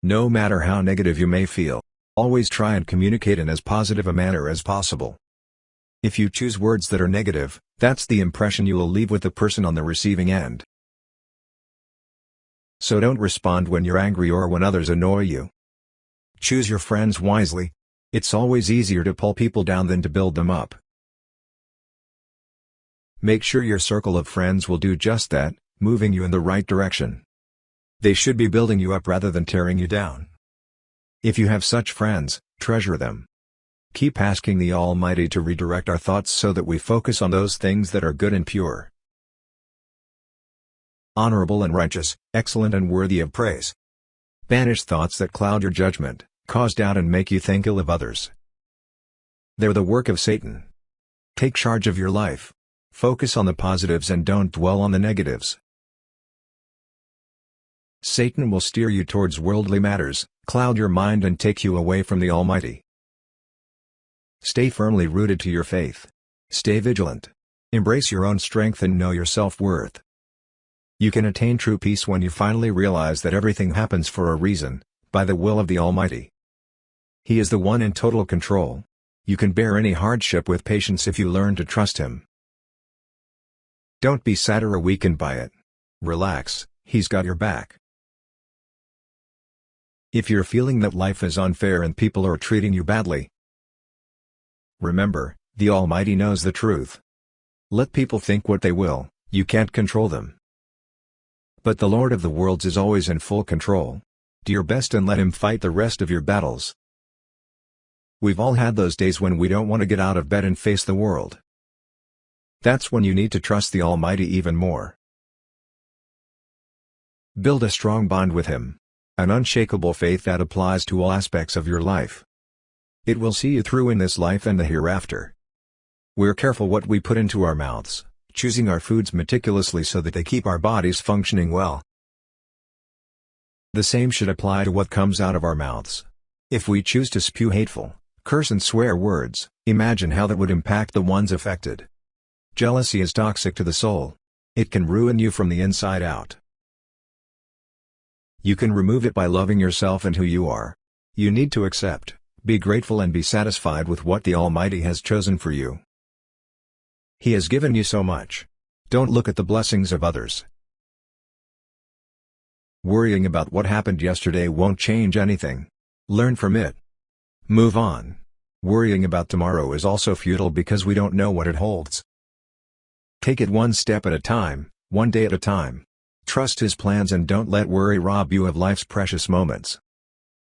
No matter how negative you may feel, always try and communicate in as positive a manner as possible. If you choose words that are negative, that's the impression you will leave with the person on the receiving end. So don't respond when you're angry or when others annoy you. Choose your friends wisely. It's always easier to pull people down than to build them up. Make sure your circle of friends will do just that, moving you in the right direction. They should be building you up rather than tearing you down. If you have such friends, treasure them. Keep asking the Almighty to redirect our thoughts so that we focus on those things that are good and pure, honorable and righteous, excellent and worthy of praise. Banish thoughts that cloud your judgment, cause doubt and make you think ill of others. They're the work of Satan. Take charge of your life. Focus on the positives and don't dwell on the negatives. Satan will steer you towards worldly matters, cloud your mind and take you away from the Almighty. Stay firmly rooted to your faith. Stay vigilant. Embrace your own strength and know your self-worth. You can attain true peace when you finally realize that everything happens for a reason, by the will of the Almighty. He is the one in total control. You can bear any hardship with patience if you learn to trust Him. Don't be sad or weakened by it. Relax, He's got your back. If you're feeling that life is unfair and people are treating you badly, remember, the Almighty knows the truth. Let people think what they will, you can't control them. But the Lord of the worlds is always in full control. Do your best and let Him fight the rest of your battles. We've all had those days when we don't want to get out of bed and face the world. That's when you need to trust the Almighty even more. Build a strong bond with Him. An unshakable faith that applies to all aspects of your life. It will see you through in this life and the hereafter. We're careful what we put into our mouths, choosing our foods meticulously so that they keep our bodies functioning well. The same should apply to what comes out of our mouths. If we choose to spew hateful, curse and swear words, imagine how that would impact the ones affected. Jealousy is toxic to the soul. It can ruin you from the inside out. You can remove it by loving yourself and who you are. You need to accept, be grateful and be satisfied with what the Almighty has chosen for you. He has given you so much. Don't look at the blessings of others. Worrying about what happened yesterday won't change anything. Learn from it. Move on. Worrying about tomorrow is also futile because we don't know what it holds. Take it one step at a time, one day at a time. Trust His plans and don't let worry rob you of life's precious moments.